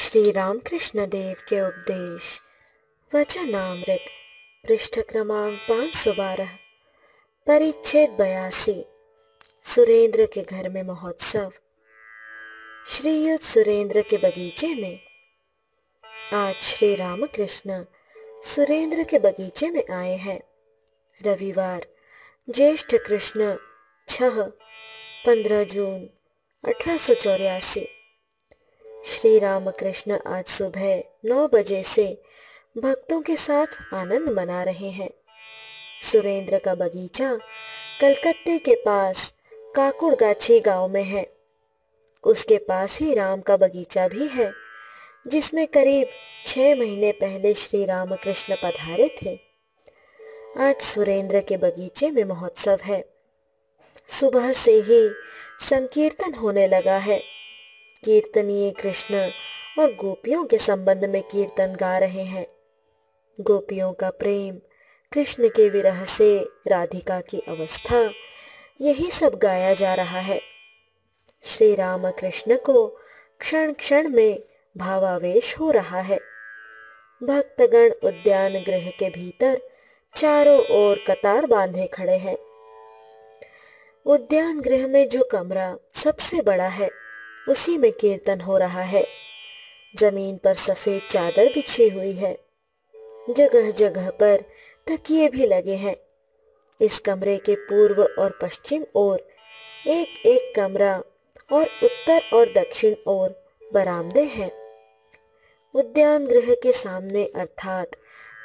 श्री रामकृष्ण देव के उपदेश वचनामृत पृष्ठ क्रमांक 512 परिच्छेद 82 सुरेंद्र के घर में महोत्सव। श्रीयुत सुरेंद्र के बगीचे में। आज श्री रामकृष्ण सुरेंद्र के बगीचे में आए हैं। रविवार ज्येष्ठ कृष्ण 15 जून 1884। श्री रामकृष्ण आज सुबह 9 बजे से भक्तों के साथ आनंद मना रहे हैं। सुरेंद्र का बगीचा कलकत्ते के पास काकुड़गाछी गांव में है। उसके पास ही राम का बगीचा भी है, जिसमें करीब 6 महीने पहले श्री रामकृष्ण पधारे थे। आज सुरेंद्र के बगीचे में महोत्सव है। सुबह से ही संकीर्तन होने लगा है। कीर्तनीय कृष्ण और गोपियों के संबंध में कीर्तन गा रहे हैं। गोपियों का प्रेम, कृष्ण के विरह से राधिका की अवस्था, यही सब गाया जा रहा है। श्री रामकृष्ण को क्षण क्षण में भावावेश हो रहा है। भक्तगण उद्यान गृह के भीतर चारों ओर कतार बांधे खड़े हैं। उद्यान गृह में जो कमरा सबसे बड़ा है, उसी में कीर्तन हो रहा है। जमीन पर सफेद चादर बिछी हुई है। जगह जगह पर तकिए भी लगे हैं। इस कमरे के पूर्व और पश्चिम ओर एक एक कमरा और उत्तर और दक्षिण ओर बरामदे हैं। उद्यान गृह के सामने अर्थात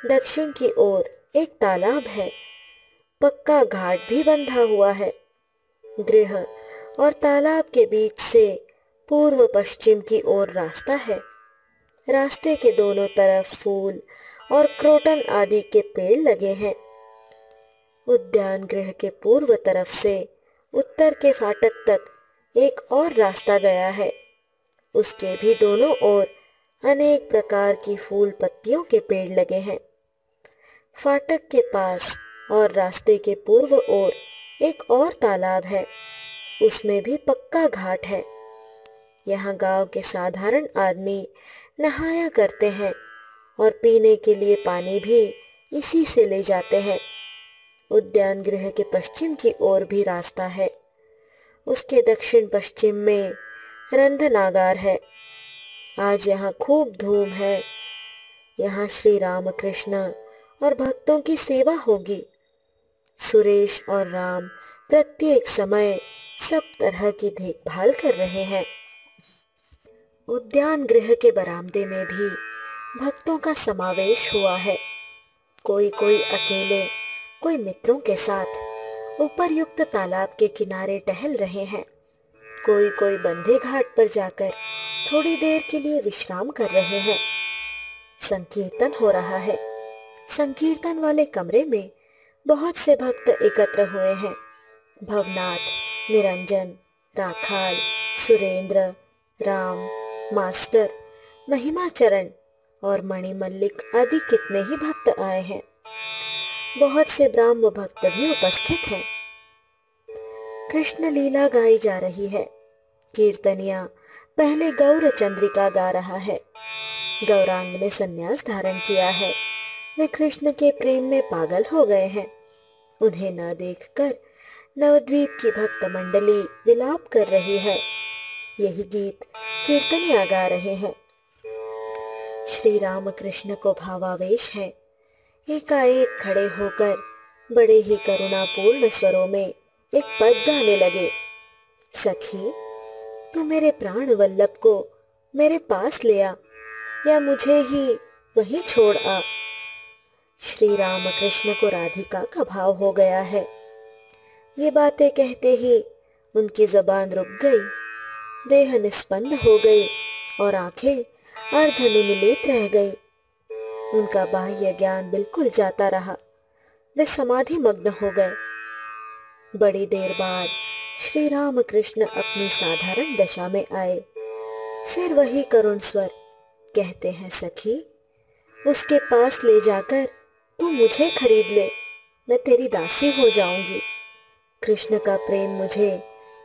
दक्षिण की ओर एक तालाब है। पक्का घाट भी बंधा हुआ है। गृह और तालाब के बीच से पूर्व पश्चिम की ओर रास्ता है। रास्ते के दोनों तरफ फूल और क्रोटन आदि के पेड़ लगे हैं। उद्यान गृह के पूर्व तरफ से उत्तर के फाटक तक एक और रास्ता गया है। उसके भी दोनों ओर अनेक प्रकार की फूल पत्तियों के पेड़ लगे हैं। फाटक के पास और रास्ते के पूर्व ओर एक और तालाब है। उसमें भी पक्का घाट है। यहाँ गांव के साधारण आदमी नहाया करते हैं और पीने के लिए पानी भी इसी से ले जाते हैं। उद्यान गृह के पश्चिम की ओर भी रास्ता है। उसके दक्षिण पश्चिम में रंधनागार है। आज यहाँ खूब धूम है। यहाँ श्री रामकृष्ण और भक्तों की सेवा होगी। सुरेश और राम प्रत्येक समय सब तरह की देखभाल कर रहे हैं। उद्यान गृह के बरामदे में भी भक्तों का समावेश हुआ है। कोई कोई अकेले, कोई मित्रों के साथ उपर्युक्त तालाब के किनारे टहल रहे हैं। कोई कोई बंधे घाट पर जाकर थोड़ी देर के लिए विश्राम कर रहे हैं। संकीर्तन हो रहा है। संकीर्तन वाले कमरे में बहुत से भक्त एकत्र हुए हैं। भवनाथ, निरंजन, राखाल, सुरेंद्र, राम, मास्टर, महिमाचरण और मणिमल्लिक आदि कितने ही भक्त आए हैं। बहुत से ब्राह्म भक्त भी उपस्थित हैं। कृष्ण लीला गाई जा रही है। कीर्तनिया पहले गौर चंद्रिका गा रहा है। गौरांग ने संन्यास धारण किया है। वे कृष्ण के प्रेम में पागल हो गए हैं। उन्हें न देखकर नवद्वीप की भक्त मंडली विलाप कर रही है। यही गीत कीर्तनिया गा रहे हैं। श्री रामकृष्ण को भावावेश है। एकाएक खड़े होकर बड़े ही करुणापूर्ण स्वरों में एक पद गाने लगे। सखी, तू मेरे प्राण वल्लभ को मेरे पास ले आ, या मुझे ही वहीं छोड़ आ। श्री रामकृष्ण को राधिका का भाव हो गया है। ये बातें कहते ही उनकी जबान रुक गई, देह निस्पंद हो गई और आंखें अर्धनिमीलित रह गई। उनका बाह्य ज्ञान बिल्कुल जाता रहा। वे समाधि मग्न हो गए। बड़ी देर बाद श्री रामकृष्ण अपनी साधारण दशा में आए। फिर वही करुण स्वर कहते हैं, सखी, उसके पास ले जाकर तू मुझे खरीद ले, मैं तेरी दासी हो जाऊंगी। कृष्ण का प्रेम मुझे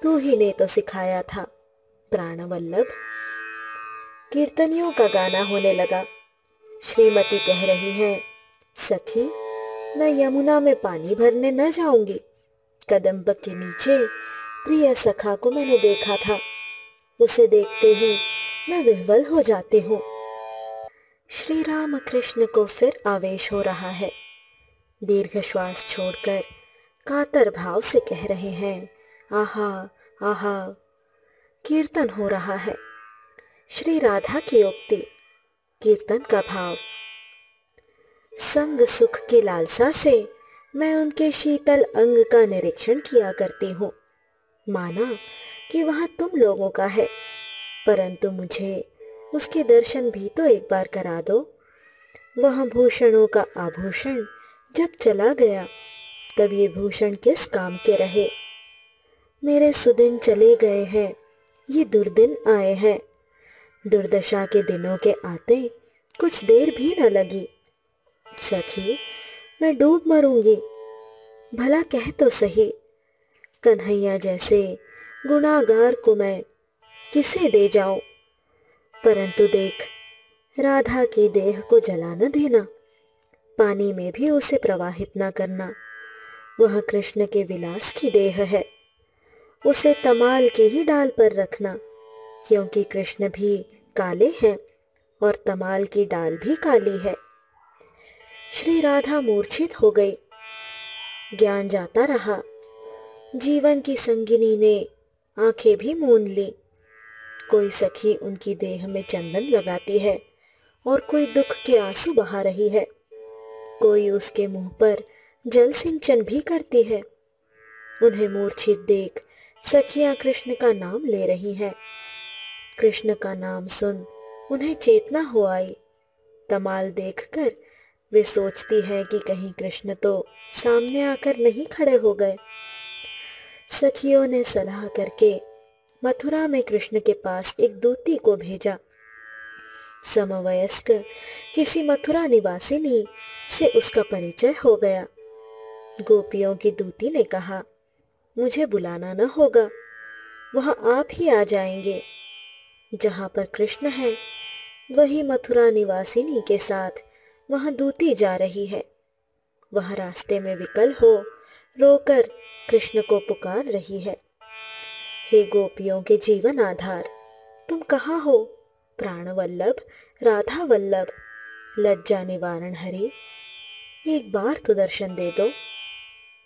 तू ही ने तो सिखाया था, प्राणवल्लभ। कीर्तनियों का गाना होने लगा। श्रीमती कह रही हैं, सखी, मैं यमुना में पानी भरने न जाऊंगी। कदम्ब के नीचे प्रिय सखा को मैंने देखा था। उसे देखते ही मैं विह्वल हो जाती हूँ। श्री राम कृष्ण को फिर आवेश हो रहा है। दीर्घ श्वास छोड़कर कातर भाव से कह रहे हैं, आहा आहा। कीर्तन हो रहा है। श्री राधा की उक्ति, कीर्तन का भाव। संग सुख की लालसा से मैं उनके शीतल अंग का निरीक्षण किया करती हूँ। माना कि वहां तुम लोगों का है, परंतु मुझे उसके दर्शन भी तो एक बार करा दो। वह भूषणों का आभूषण जब चला गया, तब ये भूषण किस काम के रहे। मेरे सुदिन चले गए हैं, ये दुर्दिन आए हैं। दुर्दशा के दिनों के आते कुछ देर भी न लगी। सखी, मैं डूब मरूंगी। भला कह तो सही, कन्हैया जैसे गुनाहगार को मैं किसे दे जाऊं। परंतु देख, राधा की देह को जला न देना, पानी में भी उसे प्रवाहित न करना। वह कृष्ण के विलास की देह है। उसे तमाल की ही डाल पर रखना, क्योंकि कृष्ण भी काले हैं और तमाल की डाल भी काली है। श्री राधा मूर्छित हो गई। ज्ञान जाता रहा। जीवन की संगिनी ने आंखें भी मूंद ली। कोई सखी उनकी देह में चंदन लगाती है और कोई दुख के आंसू बहा रही है। कोई उसके मुंह पर जल सिंचन भी करती है। उन्हें मूर्छित देख सखियां कृष्ण का नाम ले रही हैं। कृष्ण का नाम सुन उन्हें चेतना हो आई। तमाल देखकर वे सोचती है कि कहीं कृष्ण तो सामने आकर नहीं खड़े हो गए। सखियों ने सलाह करके मथुरा में कृष्ण के पास एक दूती को भेजा। समवयस्क किसी मथुरा निवासिनी से उसका परिचय हो गया। गोपियों की दूती ने कहा, मुझे बुलाना न होगा, वह आप ही आ जाएंगे। जहां पर कृष्ण है, वही मथुरा निवासिनी के साथ वहां दूती जा रही है। वह रास्ते में विकल हो रोकर कृष्ण को पुकार रही है, हे गोपियों के जीवन आधार, तुम कहाँ हो? प्राण वल्लभ, राधा वल्लभ, लज्जा निवारण हरि, एक बार तो दर्शन दे दो।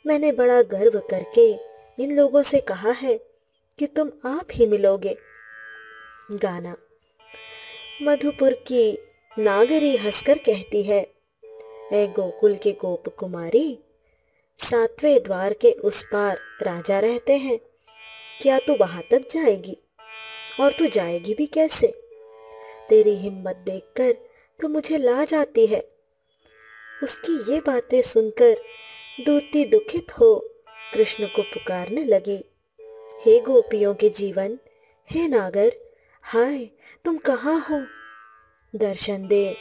मैंने बड़ा गर्व करके इन लोगों से कहा है कि तुम आप ही मिलोगे। गाना। मधुपुर की नागरी हंसकर कहती है, ऐ गोकुल के गोप कुमारी, 7वें द्वार के उस पार राजा रहते हैं। क्या तू वहां तक जाएगी? और तू जाएगी भी कैसे? तेरी हिम्मत देखकर तो मुझे लाज आती है। उसकी ये बातें सुनकर दूती दुखित हो कृष्ण को पुकारने लगी, हे गोपियों के जीवन, हे नागर, हाय तुम कहाँ हो? दर्शन दे,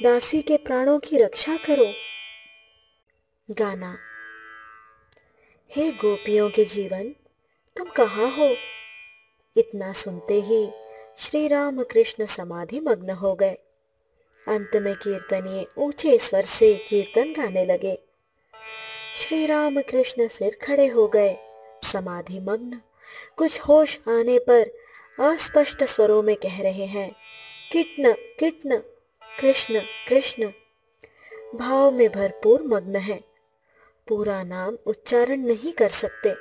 दासी के प्राणों की रक्षा करो। गाना। हे गोपियों के जीवन, तुम कहाँ हो? इतना सुनते ही श्री राम कृष्ण समाधि मग्न हो गए। अंत में कीर्तनीय ऊंचे स्वर से कीर्तन गाने लगे। श्री राम कृष्ण फिर खड़े हो गए, समाधि मग्न। कुछ होश आने पर अस्पष्ट स्वरों में कह रहे हैं, किट्न किट्न, कृष्ण कृष्ण। भाव में भरपूर मग्न है, पूरा नाम उच्चारण नहीं कर सकते।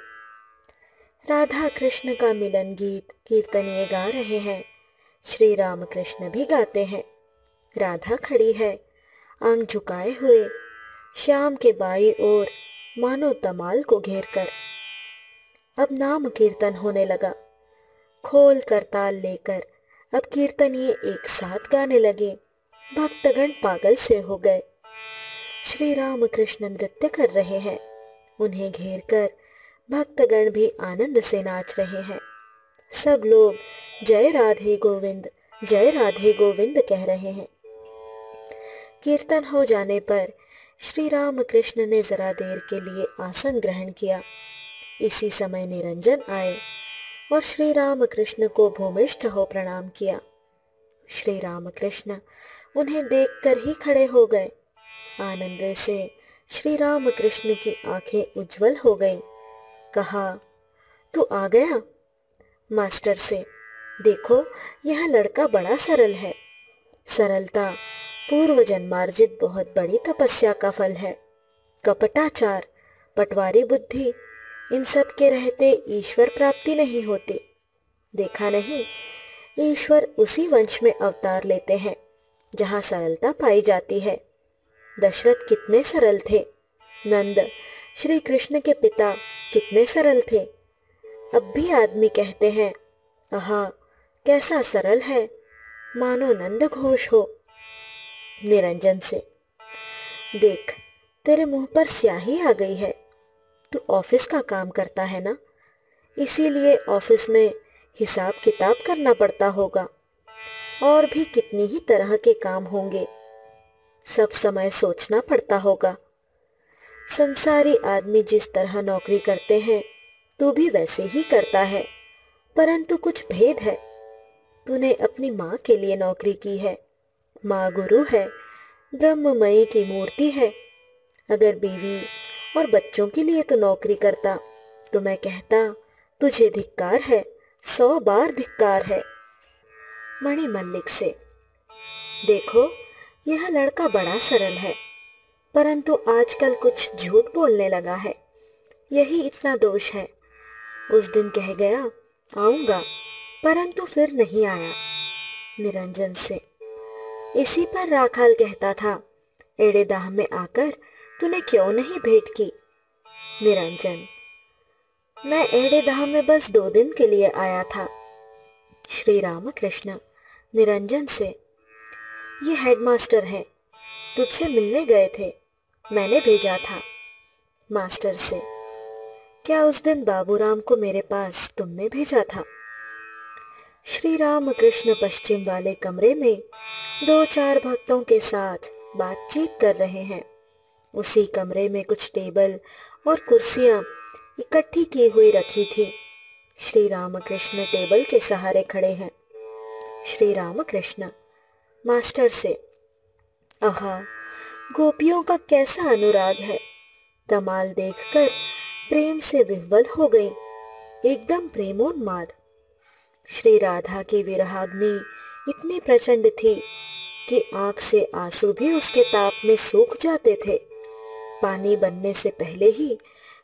राधा कृष्ण का मिलन गीत कीर्तनीय गा रहे हैं। श्री राम कृष्ण भी गाते हैं। राधा खड़ी है, आंख झुकाए हुए, श्याम के बाई ओर मानो तमाल को घेर कर। अब नाम कीर्तन होने लगा। खोल कर ताल लेकर अब कीर्तनीय एक साथ गाने लगे। भक्तगण पागल से हो गए। श्री राम कृष्ण नृत्य कर रहे हैं। उन्हें घेर कर भक्तगण भी आनंद से नाच रहे हैं। सब लोग जय राधे गोविंद, जय राधे गोविंद कह रहे हैं। कीर्तन हो जाने पर श्री राम कृष्ण ने जरा देर के लिए आसन ग्रहण किया। इसी समय निरंजन आए और श्री राम कृष्ण को भूमिष्ठ हो प्रणाम किया। श्री रामकृष्ण उन्हें देखकर ही खड़े हो गए। आनंद से श्री रामकृष्ण की आंखें उज्जवल हो गईं। कहा, तू आ गया? मास्टर से, देखो यह लड़का बड़ा सरल है। सरलता पूर्व जन्मार्जित बहुत बड़ी तपस्या का फल है। कपटाचार, पटवारी बुद्धि, इन सब के रहते ईश्वर प्राप्ति नहीं होती। देखा नहीं, ईश्वर उसी वंश में अवतार लेते हैं जहाँ सरलता पाई जाती है। दशरथ कितने सरल थे। नंद श्री कृष्ण के पिता कितने सरल थे। अब भी आदमी कहते हैं, आहा कैसा सरल है, मानो नंद घोष हो। निरंजन से, देख तेरे मुंह पर स्याही आ गई है। तू ऑफिस का काम करता है ना, इसीलिए ऑफिस में हिसाब किताब करना पड़ता होगा। और भी कितनी ही तरह के काम होंगे, सब समय सोचना पड़ता होगा। संसारी आदमी जिस तरह नौकरी करते हैं तू भी वैसे ही करता है, परंतु कुछ भेद है। तूने अपनी माँ के लिए नौकरी की है। माँ गुरु है, ब्रह्ममयी की मूर्ति है। अगर बीवी और बच्चों के लिए तो नौकरी करता तो मैं कहता तुझे धिक्कार है, 100 बार धिक्कार है। मणिमल्लिक से, देखो यह लड़का बड़ा सरल है, परंतु आजकल कुछ झूठ बोलने लगा है, यही इतना दोष है। उस दिन कह गया आऊंगा, परंतु फिर नहीं आया। निरंजन से, इसी पर राखाल कहता था, एड़े दाह में आकर तूने क्यों नहीं भेंट की? निरंजन, मैं एड़े दाह में बस 2 दिन के लिए आया था। श्री रामकृष्ण निरंजन से, ये हेडमास्टर हैं, तुझसे मिलने गए थे, मैंने भेजा था। मास्टर से, क्या उस दिन बाबूराम को मेरे पास तुमने भेजा था? श्री रामकृष्ण पश्चिम वाले कमरे में 2-4 भक्तों के साथ बातचीत कर रहे हैं। उसी कमरे में कुछ टेबल और कुर्सियां इकट्ठी की हुई रखी थी। श्री रामकृष्ण टेबल के सहारे खड़े हैं। श्री रामकृष्ण मास्टर से, आहा गोपियों का कैसा अनुराग है। कमाल देखकर प्रेम से विह्वल हो गई, एकदम प्रेमोन्माद। श्री राधा की विरहाग्नि इतनी प्रचंड थी कि आंख से आंसू भी उसके ताप में सूख जाते थे। पानी बनने से पहले ही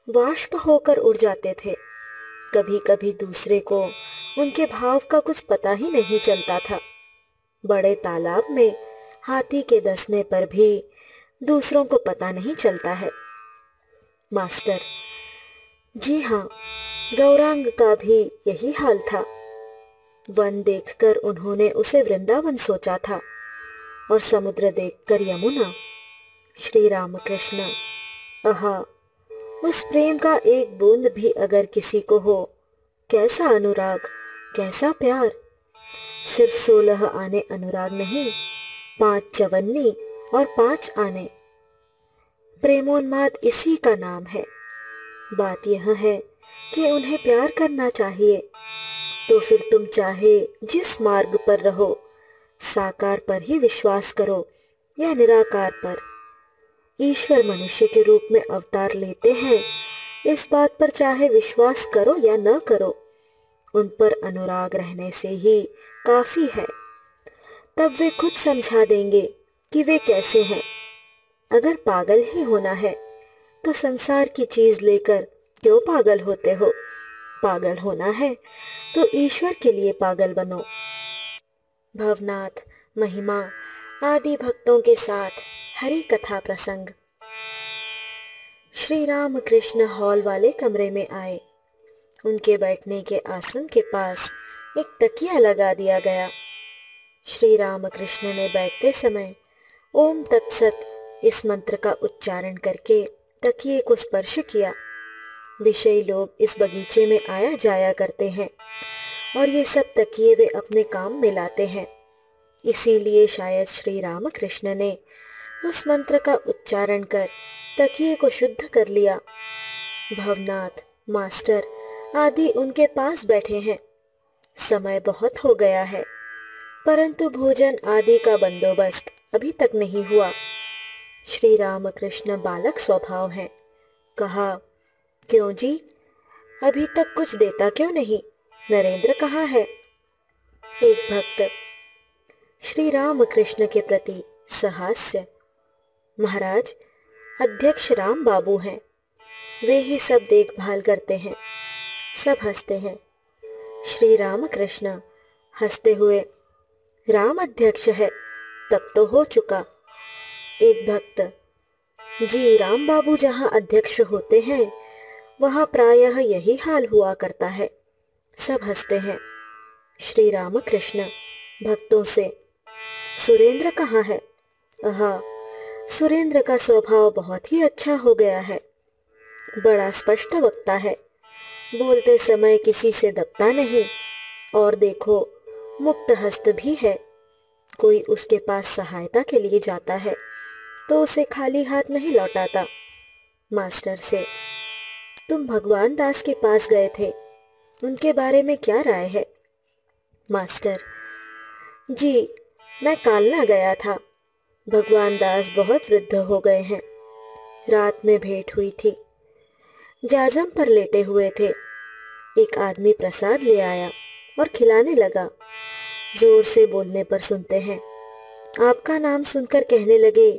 वाष्प होकर उड़ जाते थे। कभी कभी दूसरे को उनके भाव का कुछ पता ही नहीं चलता था। बड़े तालाब में हाथी के धंसने पर भी दूसरों को पता नहीं चलता है। मास्टर, जी हाँ, गौरांग का भी यही हाल था। वन देखकर उन्होंने उसे वृंदावन सोचा था और समुद्र देखकर यमुना। श्री रामकृष्ण, आहा उस प्रेम का एक बूंद भी अगर किसी को हो, कैसा अनुराग, कैसा प्यार। सिर्फ 16 आने अनुराग नहीं, 5 चवन्नी और 5 आने। प्रेमोन्माद इसी का नाम है। बात यह है कि उन्हें प्यार करना चाहिए। तो फिर तुम चाहे जिस मार्ग पर रहो, साकार पर ही विश्वास करो या निराकार पर, ईश्वर मनुष्य के रूप में अवतार लेते हैं, इस बात पर चाहे विश्वास करो या न करो, उन पर अनुराग रहने से ही काफी है। तब वे खुद समझा देंगे कि वे कैसे हैं। अगर पागल ही होना है तो संसार की चीज लेकर क्यों पागल होते हो? पागल होना है तो ईश्वर के लिए पागल बनो। भवनाथ, महिमा आदि भक्तों के साथ हरि कथा प्रसंग। श्री रामकृष्ण हॉल वाले कमरे में आए। उनके बैठने के आसन के पास एक तकिया लगा दिया गया। श्री रामकृष्ण ने बैठते समय ओम तत्सत इस मंत्र का उच्चारण करके तकिए को स्पर्श किया। विषयी लोग इस बगीचे में आया जाया करते हैं और ये सब तकिए वे अपने काम में लाते हैं। इसीलिए शायद श्री रामकृष्ण ने उस मंत्र का उच्चारण कर तकिए को शुद्ध कर लिया। भवनाथ, मास्टर आदि उनके पास बैठे हैं। समय बहुत हो गया है। परंतु भोजन आदि का बंदोबस्त अभी तक नहीं हुआ। श्री रामकृष्ण बालक स्वभाव हैं। कहा, क्यों जी, अभी तक कुछ देता क्यों नहीं? नरेंद्र कहाँ है? एक भक्त श्री रामकृष्ण के प्रति सहास्य, महाराज, अध्यक्ष राम बाबू हैं, वे ही सब देखभाल करते हैं। सब हंसते हैं। श्री रामकृष्ण हंसते हुए, राम अध्यक्ष है तब तो हो चुका। एक भक्त, जी, राम बाबू जहाँ अध्यक्ष होते हैं वहाँ प्रायः यही हाल हुआ करता है। सब हंसते हैं। श्री रामकृष्ण भक्तों से, सुरेंद्र कहाँ है? आहा, सुरेंद्र का स्वभाव बहुत ही अच्छा हो गया है, बड़ा स्पष्ट वक्ता है, बोलते समय किसी से दबता नहीं, और देखो मुक्त हस्त भी है। कोई उसके पास सहायता के लिए जाता है तो उसे खाली हाथ नहीं लौटाता। मास्टर से, तुम भगवान दास के पास गए थे, उनके बारे में क्या राय है? मास्टर, जी, मैं कालना गया था। भगवान दास बहुत वृद्ध हो गए हैं। रात में भेंट हुई थी, जाजम पर लेटे हुए थे। एक आदमी प्रसाद ले आया और खिलाने लगा। जोर से बोलने पर सुनते हैं। आपका नाम सुनकर कहने लगे,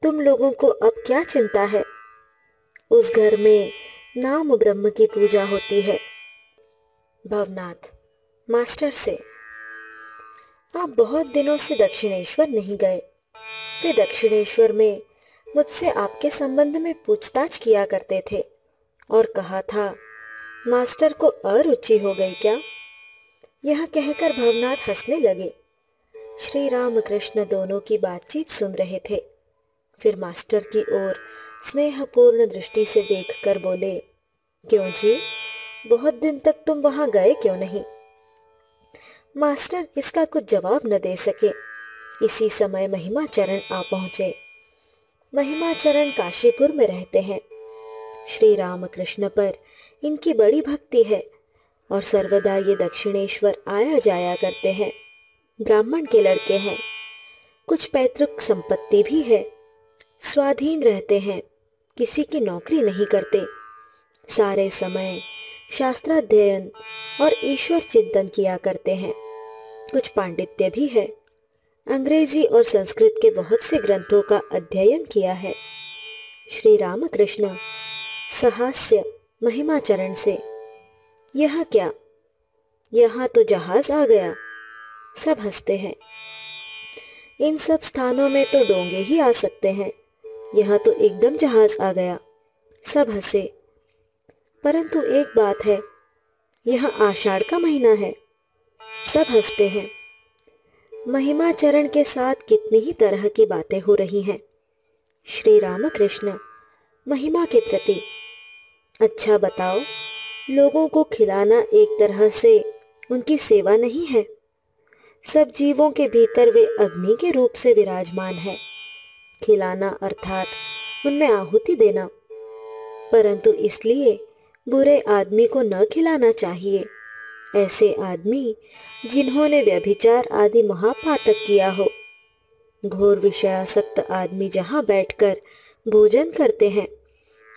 तुम लोगों को अब क्या चिंता है? उस घर में नाम ब्रह्म की पूजा होती है। भवनाथ मास्टर से, आप बहुत दिनों से दक्षिणेश्वर नहीं गए। वे दक्षिणेश्वर में मुझसे आपके संबंध में पूछताछ किया करते थे और कहा था, मास्टर को अरुचि हो गई क्या? यह कहकर भवनाथ हंसने लगे। श्री रामकृष्ण दोनों की बातचीत सुन रहे थे। फिर मास्टर की ओर स्नेहपूर्ण दृष्टि से देखकर बोले, क्यों जी, बहुत दिन तक तुम वहां गए क्यों नहीं? मास्टर इसका कुछ जवाब न दे सके। इसी समय महिमाचरण आ पहुंचे। महिमाचरण काशीपुर में रहते हैं। श्री रामकृष्ण पर इनकी बड़ी भक्ति है और सर्वदा ये दक्षिणेश्वर आया जाया करते हैं। ब्राह्मण के लड़के हैं, कुछ पैतृक संपत्ति भी है, स्वाधीन रहते हैं, किसी की नौकरी नहीं करते, सारे समय शास्त्राध्ययन और ईश्वर चिंतन किया करते हैं। कुछ पांडित्य भी है, अंग्रेजी और संस्कृत के बहुत से ग्रंथों का अध्ययन किया है। श्री रामकृष्ण सहास्य महिमाचरण से, यह क्या, यहाँ तो जहाज आ गया। सब हंसते हैं। इन सब स्थानों में तो डोंगे ही आ सकते हैं, यहाँ तो एकदम जहाज आ गया। सब हंसे। परंतु एक बात है, यह आषाढ़ का महीना है। सब हंसते हैं। महिमाचरण के साथ कितनी ही तरह की बातें हो रही हैं। श्री रामकृष्ण महिमा के प्रति, अच्छा बताओ, लोगों को खिलाना एक तरह से उनकी सेवा नहीं है? सब जीवों के भीतर वे अग्नि के रूप से विराजमान है। खिलाना अर्थात उनमें आहुति देना। परंतु इसलिए बुरे आदमी को न खिलाना चाहिए। ऐसे आदमी जिन्होंने व्यभिचार आदि महापातक किया हो। घोर विषयासक्त आदमी जहाँ बैठकर भोजन करते हैं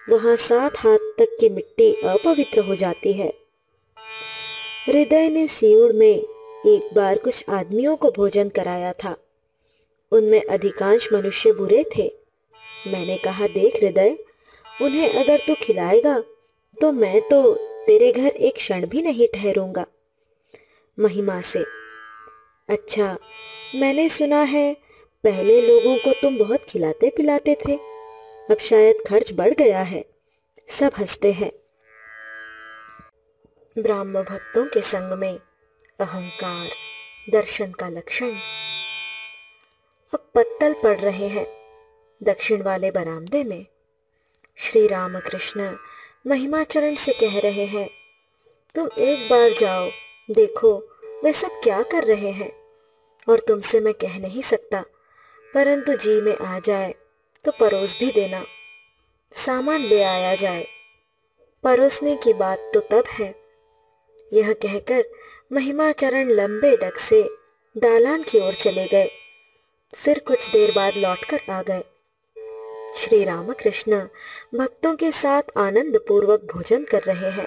वहाँ 7 हाथ तक की मिट्टी अपवित्र हो जाती है। हृदय ने सियूड़ में एक बार कुछ आदमियों को भोजन कराया था। उनमें अधिकांश मनुष्य बुरे थे। मैंने कहा, देख हृदय, उन्हें अगर तू खिलाएगा तो मैं तो तेरे घर एक क्षण भी नहीं ठहरूंगा। महिमा से, अच्छा, मैंने सुना है पहले लोगों को तुम बहुत खिलाते पिलाते थे, अब शायद खर्च बढ़ गया है। सब हंसते हैं। ब्राह्म भक्तों के संग में अहंकार दर्शन का लक्षण। अब पत्तल पड़ रहे हैं दक्षिण वाले बरामदे में। श्री रामकृष्ण महिमाचरण से कह रहे हैं, तुम एक बार जाओ, देखो वे सब क्या कर रहे हैं। और तुमसे मैं कह नहीं सकता, परंतु जी में आ जाए तो परोस भी देना, सामान ले आया जाए। परोसने की बात तो तब है। यह कहकर महिमाचरण लंबे डग से दालान की ओर चले गए। फिर कुछ देर बाद लौटकर आ गए। श्री रामकृष्ण भक्तों के साथ आनंद पूर्वक भोजन कर रहे हैं।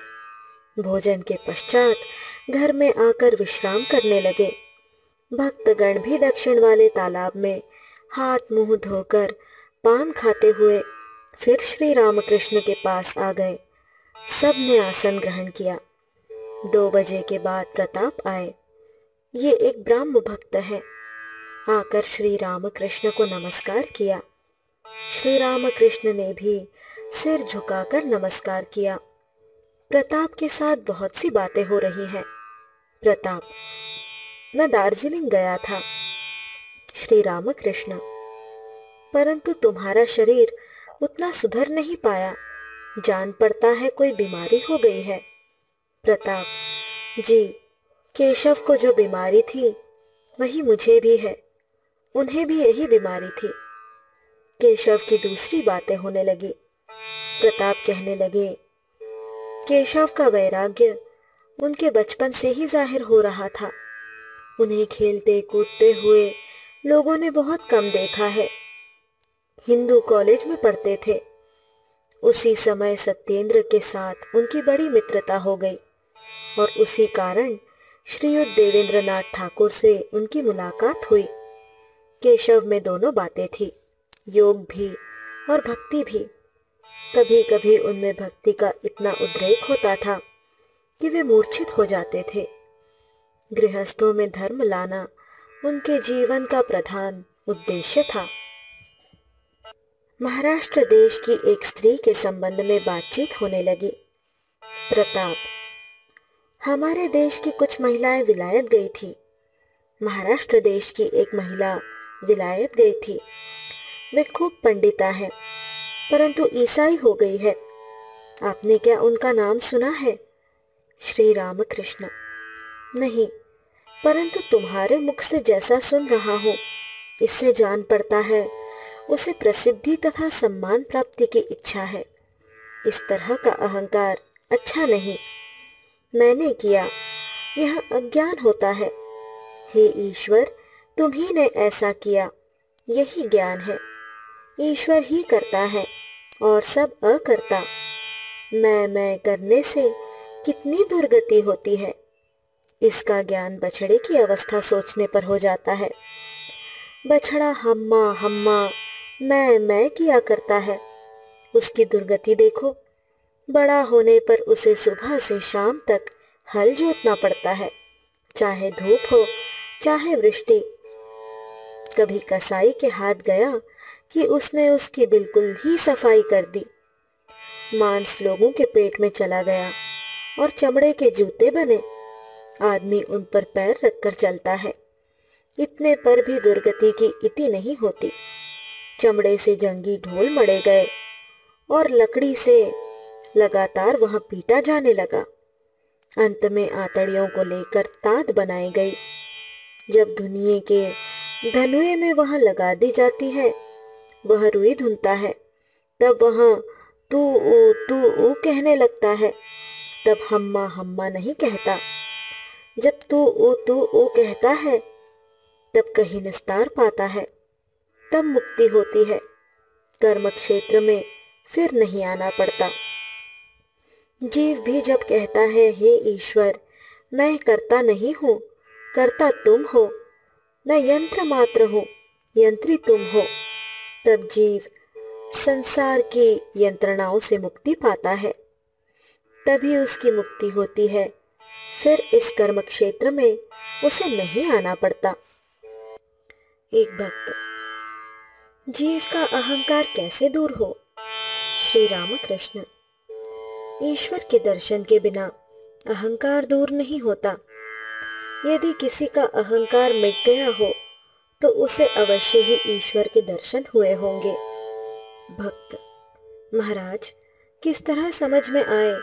भोजन के पश्चात घर में आकर विश्राम करने लगे। भक्तगण भी दक्षिण वाले तालाब में हाथ मुंह धोकर पान खाते हुए फिर श्री रामकृष्ण के पास आ गए। सब ने आसन ग्रहण किया। 2 बजे के बाद प्रताप आए। ये एक ब्राह्म भक्त है। आकर श्री रामकृष्ण को नमस्कार किया। श्री रामकृष्ण ने भी सिर झुकाकर नमस्कार किया। प्रताप के साथ बहुत सी बातें हो रही हैं। प्रताप: मैं दार्जिलिंग गया था। श्री रामकृष्ण: परंतु तुम्हारा शरीर उतना सुधर नहीं पाया, जान पड़ता है कोई बीमारी हो गई है। प्रताप: जी, केशव को जो बीमारी थी वही मुझे भी है। उन्हें भी यही बीमारी थी। केशव की दूसरी बातें होने लगी। प्रताप कहने लगे, केशव का वैराग्य उनके बचपन से ही जाहिर हो रहा था। उन्हें खेलते कूदते हुए लोगों ने बहुत कम देखा है। हिंदू कॉलेज में पढ़ते थे। उसी समय सत्येंद्र के साथ उनकी बड़ी मित्रता हो गई और उसी कारण श्रीयुत देवेंद्रनाथ ठाकुर से उनकी मुलाकात हुई। केशव में दोनों बातें थी, योग भी और भक्ति भी। कभी कभी उनमें भक्ति का इतना उद्रेक होता था कि वे मूर्छित हो जाते थे। गृहस्थों में धर्म लाना उनके जीवन का प्रधान उद्देश्य था। महाराष्ट्र देश की एक स्त्री के संबंध में बातचीत होने लगी। प्रताप: हमारे देश की कुछ महिलाएं विलायत गई थी। महाराष्ट्र देश की एक महिला विलायत गई थी। वे खूब पंडिता है, परंतु ईसाई हो गई है। आपने क्या उनका नाम सुना है? श्री रामकृष्ण: नहीं, परंतु तुम्हारे मुख से जैसा सुन रहा हूँ, इससे जान पड़ता है उसे प्रसिद्धि तथा सम्मान प्राप्ति की इच्छा है। इस तरह का अहंकार अच्छा नहीं। मैंने किया, यह अज्ञान होता है। हे ईश्वर, तुम्ही ने ऐसा किया, यही ज्ञान है। ईश्वर ही करता है और सब अकर्ता। मैं करने से कितनी दुर्गति होती है। इसका ज्ञान बछड़े की अवस्था सोचने पर हो जाता है। बछड़ा हम्मा हम्मा मैं किया करता है। उसकी दुर्गति देखो। बड़ा होने पर उसे सुबह से शाम तक हल जोतना पड़ता है, चाहे धूप हो चाहे वृष्टि। कभी कसाई के हाथ गया कि उसने उसकी बिल्कुल ही सफाई कर दी। मांस लोगों के पेट में चला गया और चमड़े के जूते बने। आदमी उन पर पैर रखकर चलता है। इतने पर भी दुर्गति की इति नहीं होती। चमड़े से जंगी ढोल मढ़े गए और लकड़ी से लगातार वहां पीटा जाने लगा। अंत में आतड़ियों को लेकर ताद बनाई गई। जब धुनिये के धनुए में वहां लगा दी जाती है, वह रुई धुनता है। तब वहां तू ऊ कहने लगता है। तब हम्मा हम्मा नहीं कहता। जब तू ऊ कहता है, तब कहीं निस्तार पाता है। तब मुक्ति होती है। कर्म क्षेत्र में फिर नहीं आना पड़ता। जीव भी जब कहता है, हे ईश्वर, मैं करता नहीं हूँ, करता तुम हो, मैं यंत्र मात्र हूँ, यंत्री तुम हो, तब जीव संसार की यंत्रणाओं से मुक्ति पाता है। तभी उसकी मुक्ति होती है। फिर इस कर्म क्षेत्र में उसे नहीं आना पड़ता। एक भक्त: जीव का अहंकार कैसे दूर हो? श्री रामकृष्ण: ईश्वर के दर्शन के बिना अहंकार दूर नहीं होता। यदि किसी का अहंकार मिट गया हो तो उसे अवश्य ही ईश्वर के दर्शन हुए होंगे। भक्त: महाराज, किस तरह समझ में आए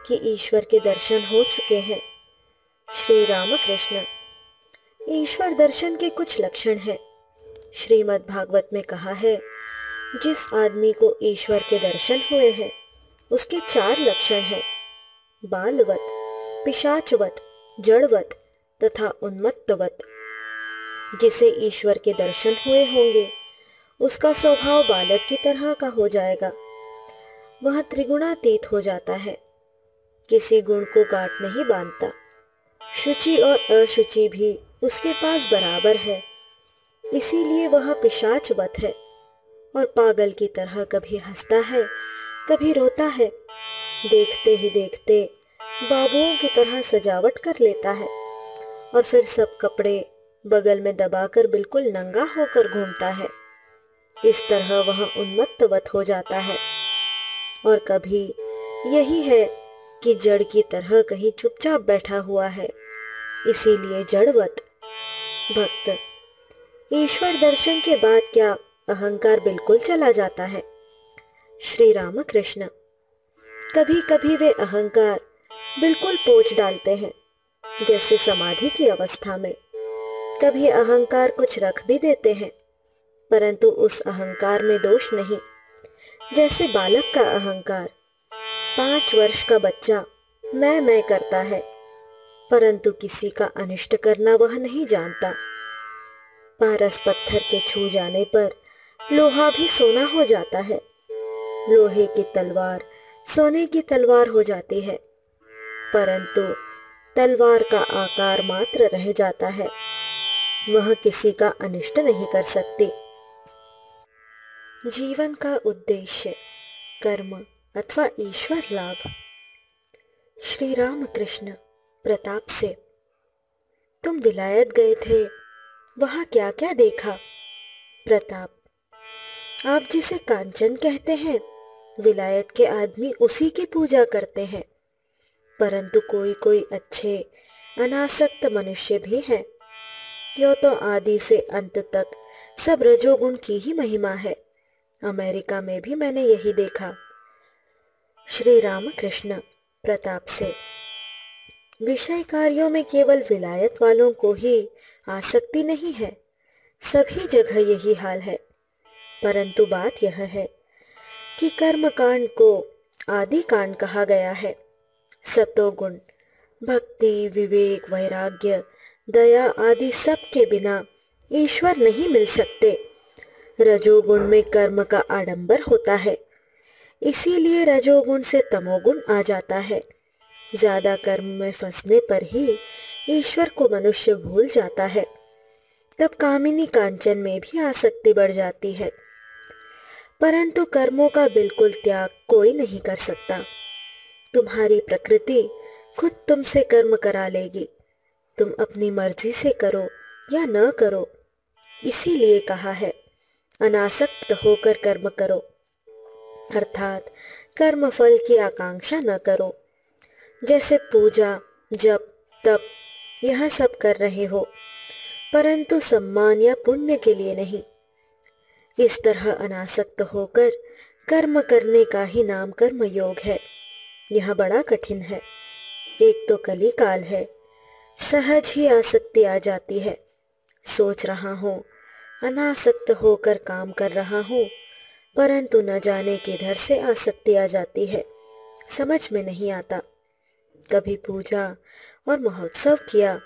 कि ईश्वर के दर्शन हो चुके हैं? श्री रामकृष्ण: ईश्वर दर्शन के कुछ लक्षण हैं। श्रीमद् भागवत में कहा है, जिस आदमी को ईश्वर के दर्शन हुए हैं उसके 4 लक्षण हैं: बालवत, पिशाचवत, जड़वत तथा उन्मत्तवत। जिसे ईश्वर के दर्शन हुए होंगे उसका स्वभाव बालक की तरह का हो जाएगा। वह त्रिगुणातीत हो जाता है, किसी गुण को गांठ नहीं बांधता। शुचि और अशुचि भी उसके पास बराबर है, इसीलिए वह पिशाचवत है और पागल की तरह कभी हंसता है कभी रोता है। देखते ही देखते बाबुओं की तरह सजावट कर लेता है और फिर सब कपड़े बगल में दबाकर बिल्कुल नंगा होकर घूमता है। इस तरह वह उन्मत्तवत हो जाता है। और कभी यही है कि जड़ की तरह कहीं चुपचाप बैठा हुआ है, इसीलिए जड़वत। भक्त, ईश्वर दर्शन के बाद क्या अहंकार बिल्कुल चला जाता है? श्री रामकृष्ण, कभी कभी वे अहंकार बिल्कुल पोंछ डालते हैं, जैसे समाधि की अवस्था में। कभी अहंकार कुछ रख भी देते हैं, परंतु उस अहंकार में दोष नहीं। जैसे बालक का अहंकार, 5 वर्ष का बच्चा मैं करता है, परंतु किसी का अनिष्ट करना वह नहीं जानता। पारस पत्थर के छू जाने पर लोहा भी सोना हो जाता है, लोहे की तलवार सोने की तलवार हो जाती है, परंतु तलवार का आकार मात्र रह जाता है, वह किसी का अनिष्ट नहीं कर सकती। जीवन का उद्देश्य कर्म अथवा ईश्वर लाभ। श्री रामकृष्ण प्रताप से, तुम विलायत गए थे, वहां क्या क्या देखा? प्रताप, आप जिसे कांचन कहते हैं, विलायत के आदमी उसी की पूजा करते हैं, परंतु कोई कोई अच्छे अनासक्त मनुष्य भी हैं। यो तो आदि से अंत तक सब रजोगुण की ही महिमा है। अमेरिका में भी मैंने यही देखा। श्री रामकृष्ण प्रताप से, विषय कार्यों में केवल विलायत वालों को ही आसक्ति नहीं है, सभी जगह यही हाल है। परंतु बात यह है कि कर्म कांड को आदि कांड कहा गया है। सतोगुण, भक्ति, विवेक, वैराग्य, दया आदि सब के बिना ईश्वर नहीं मिल सकते। रजोगुण में कर्म का आडंबर होता है, इसीलिए रजोगुण से तमोगुण आ जाता है। ज्यादा कर्म में फंसने पर ही ईश्वर को मनुष्य भूल जाता है। तब कामिनी कांचन में भी आसक्ति बढ़ जाती है, परंतु कर्मों का बिल्कुल त्याग कोई नहीं कर सकता। तुम्हारी प्रकृति खुद तुमसे कर्म करा लेगी, तुम अपनी मर्जी से करो या न करो। इसीलिए कहा है, अनासक्त होकर कर्म करो, अर्थात कर्म फल की आकांक्षा न करो। जैसे पूजा, जप, तप यह सब कर रहे हो, परंतु सम्मान या पुण्य के लिए नहीं। इस तरह अनासक्त होकर कर्म करने का ही नाम कर्म योग है। यह बड़ा कठिन है। एक तो कली काल है, सहज ही आसक्ति आ जाती है। सोच रहा हूँ, अनासक्त होकर काम कर रहा हूँ, परंतु न जाने किधर से आसक्ति आ जाती है, समझ में नहीं आता। कभी पूजा और महोत्सव किया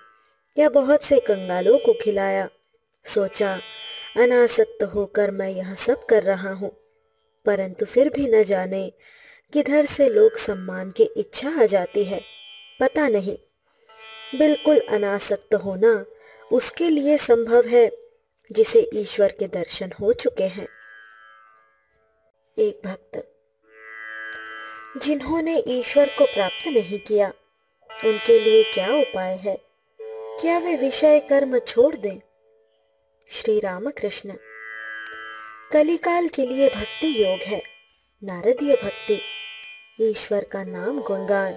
या बहुत से कंगालों को खिलाया, सोचा अनासक्त होकर मैं यह सब कर रहा हूँ, परंतु फिर भी न जाने किधर से लोक सम्मान की इच्छा आ जाती है, पता नहीं। बिल्कुल अनासक्त होना उसके लिए संभव है जिसे ईश्वर के दर्शन हो चुके हैं। एक भक्त, जिन्होंने ईश्वर को प्राप्त नहीं किया, उनके लिए क्या उपाय है? क्या वे विषय कर्म छोड़ दें? श्री रामकृष्ण, कलिकाल के लिए भक्ति योग है, नारदीय भक्ति, ईश्वर का नाम गुणगान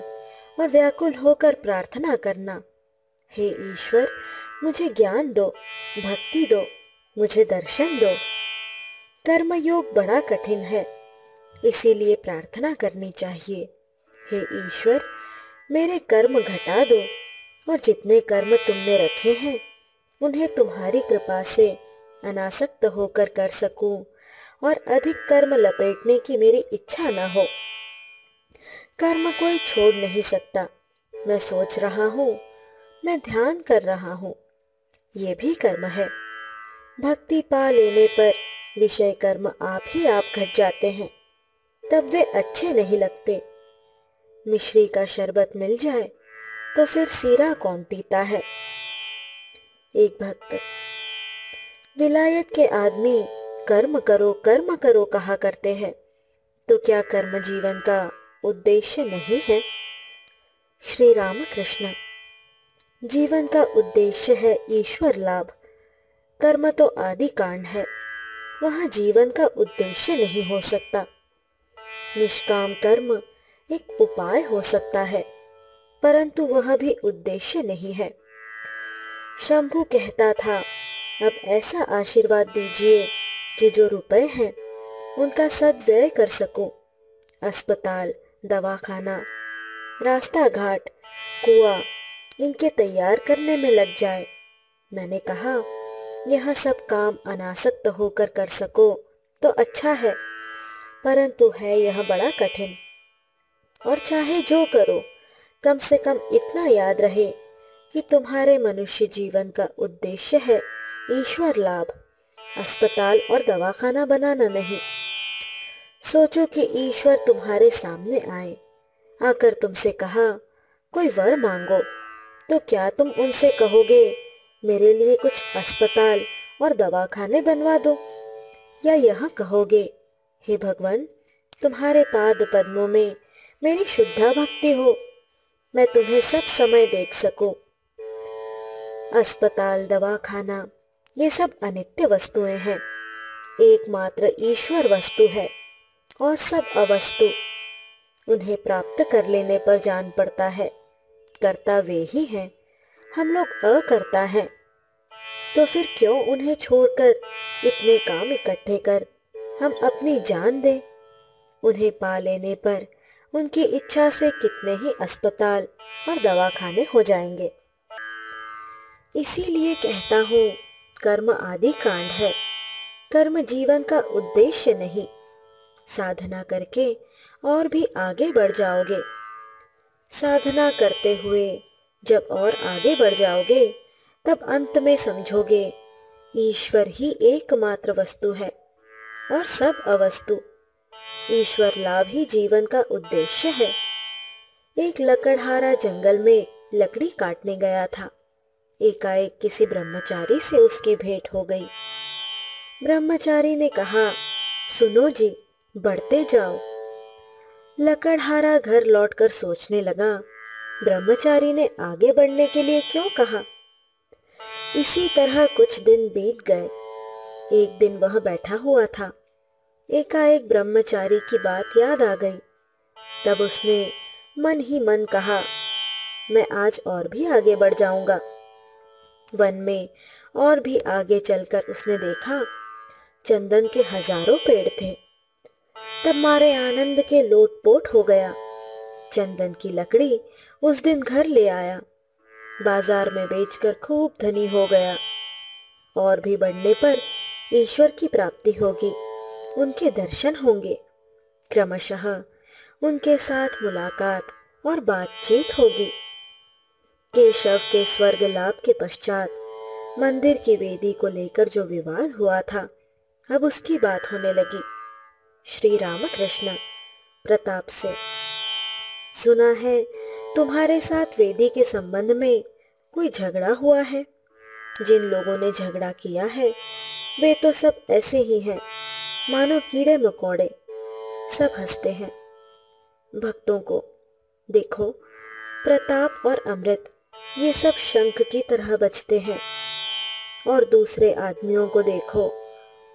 और व्याकुल होकर प्रार्थना करना। हे ईश्वर, मुझे ज्ञान दो, भक्ति दो, मुझे दर्शन दो। कर्म योग बड़ा कठिन है, इसीलिए प्रार्थना करनी चाहिए, हे ईश्वर मेरे कर्म घटा दो और जितने कर्म तुमने रखे हैं उन्हें तुम्हारी कृपा से अनासक्त होकर कर सकूं और अधिक कर्म लपेटने की मेरी इच्छा न हो। कर्म कोई छोड़ नहीं सकता। मैं सोच रहा हूँ, मैं ध्यान कर रहा हूँ, ये भी कर्म है। भक्ति पा लेने पर विषय कर्म आप ही आप घट जाते हैं, तब वे अच्छे नहीं लगते। मिश्री का शरबत मिल जाए तो फिर सीरा कौन पीता है। एक भक्त, विलायत के आदमी कर्म करो कहा करते हैं, तो क्या कर्म जीवन का उद्देश्य नहीं है। श्री रामकृष्ण, जीवन का उद्देश्य है ईश्वर लाभ। कर्म तो आदि कांड है, वहां जीवन का उद्देश्य नहीं हो सकता। निष्काम कर्म एक उपाय हो सकता है, परंतु वह भी उद्देश्य नहीं है। शंभू कहता था, अब ऐसा आशीर्वाद दीजिए कि जो रुपए हैं उनका सद्व्यय कर सकूं। अस्पताल, दवाखाना, रास्ता घाट, कुआं इनके तैयार करने में लग जाए। मैंने कहा, यह सब काम अनासक्त होकर कर सको तो अच्छा है, परंतु है यह बड़ा कठिन। और चाहे जो करो, कम से कम इतना याद रहे कि तुम्हारे मनुष्य जीवन का उद्देश्य है ईश्वर लाभ, अस्पताल और दवाखाना बनाना नहीं। सोचो कि ईश्वर तुम्हारे सामने आए, आकर तुमसे कहा, कोई वर मांगो, तो क्या तुम उनसे कहोगे, मेरे लिए कुछ अस्पताल और दवाखाने बनवा दो? या यह कहोगे, हे भगवान, तुम्हारे पाद पद्मों में मेरी शुद्धा भक्ति हो, मैं तुम्हें सब समय देख सकूं। अस्पताल, दवाखाना ये सब अनित्य वस्तुएं हैं। एकमात्र ईश्वर वस्तु है और सब अवस्तु। उन्हें प्राप्त कर लेने पर जान पड़ता है करता वे ही हैं, हम लोग अकर्ता हैं। तो फिर क्यों उन्हें छोड़कर इतने काम इकट्ठे कर हम अपनी जान दें। उन्हें पा लेने पर उनकी इच्छा से कितने ही अस्पताल और दवाखाने हो जाएंगे। इसीलिए कहता हूँ, कर्म आदि कांड है, कर्म जीवन का उद्देश्य नहीं। साधना करके और भी आगे बढ़ जाओगे। साधना करते हुए जब और आगे बढ़ जाओगे, तब अंत में समझोगे ईश्वर ही एकमात्र वस्तु है और सब अवस्तु। ईश्वर लाभ ही जीवन का उद्देश्य है। एक लकड़हारा जंगल में लकड़ी काटने गया था। एकाएक किसी ब्रह्मचारी से उसकी भेंट हो गई। ब्रह्मचारी ने कहा, सुनो जी, बढ़ते जाओ। लकड़हारा घर लौटकर सोचने लगा, ब्रह्मचारी ने आगे बढ़ने के लिए क्यों कहा। इसी तरह कुछ दिन बीत गए। एक दिन वह बैठा हुआ था। एकाएक ब्रह्मचारी की बात याद आ गई। तब उसने मन ही मन कहा, मैं आज और भी आगे बढ़ जाऊंगा। वन में और भी आगे चलकर उसने देखा, चंदन के हजारों पेड़ थे। तब मारे आनंद के लोटपोट हो गया। चंदन की लकड़ी उस दिन घर ले आया। बाजार में बेचकर खूब धनी हो गया। और भी बढ़ने पर ईश्वर की प्राप्ति होगी, उनके दर्शन होंगे। क्रमशः उनके साथ मुलाकात और बातचीत होगी। केशव के स्वर्ग लाभ के पश्चात मंदिर की वेदी को लेकर जो विवाद हुआ था, अब उसकी बात होने लगी। श्री रामकृष्ण, प्रताप से। सुना है तुम्हारे साथ वेदी के संबंध में कोई झगड़ा हुआ है। जिन लोगों ने झगड़ा किया है वे तो सब ऐसे ही हैं, मानो कीड़े मकोड़े। सब हंसते हैं। भक्तों को देखो, प्रताप और अमृत ये सब शंख की तरह बजते हैं। और दूसरे आदमियों को देखो,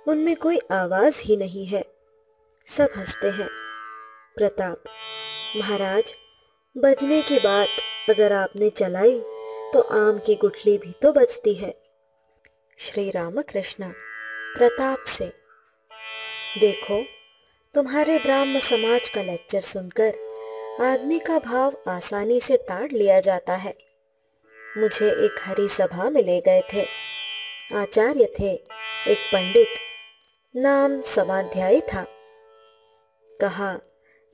उनमें कोई आवाज ही नहीं है। सब हंसते हैं। प्रताप, महाराज, बजने की बात अगर आपने चलाई तो आम की गुठली भी तो बजती है। श्री रामकृष्ण, प्रताप से। देखो, तुम्हारे ब्राह्म समाज का लेक्चर सुनकर आदमी का भाव आसानी से ताड़ लिया जाता है। मुझे एक हरी सभा में ले गए थे। आचार्य थे एक पंडित, नाम समाध्यायी था। कहा,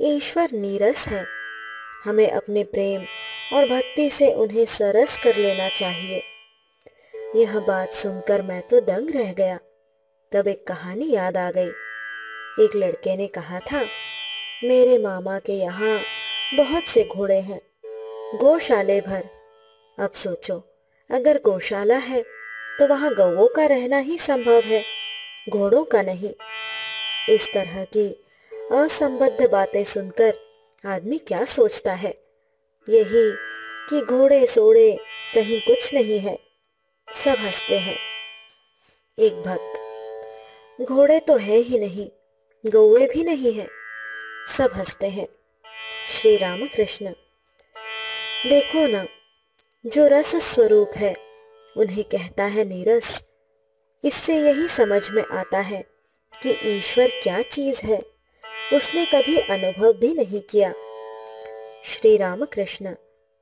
ईश्वर नीरस है, हमें अपने प्रेम और भक्ति से उन्हें सरस कर लेना चाहिए। यह बात सुनकर मैं तो दंग रह गया। तब एक कहानी याद आ गई। एक लड़के ने कहा था, मेरे मामा के यहाँ बहुत से घोड़े हैं, गौशाले भर। अब सोचो, अगर गौशाला है तो वहाँ गौओं का रहना ही संभव है, घोड़ों का नहीं। इस तरह की असंबद्ध बातें सुनकर आदमी क्या सोचता है? यही कि घोड़े सोड़े कहीं कुछ नहीं है। सब हंसते हैं। एक भक्त, घोड़े तो है ही नहीं, गौए भी नहीं है। सब हंसते हैं। श्री रामकृष्ण, देखो ना, जो रस स्वरूप है उन्हें कहता है नीरस। इससे यही समझ में आता है कि ईश्वर क्या चीज है, उसने कभी अनुभव भी नहीं किया। श्री रामकृष्ण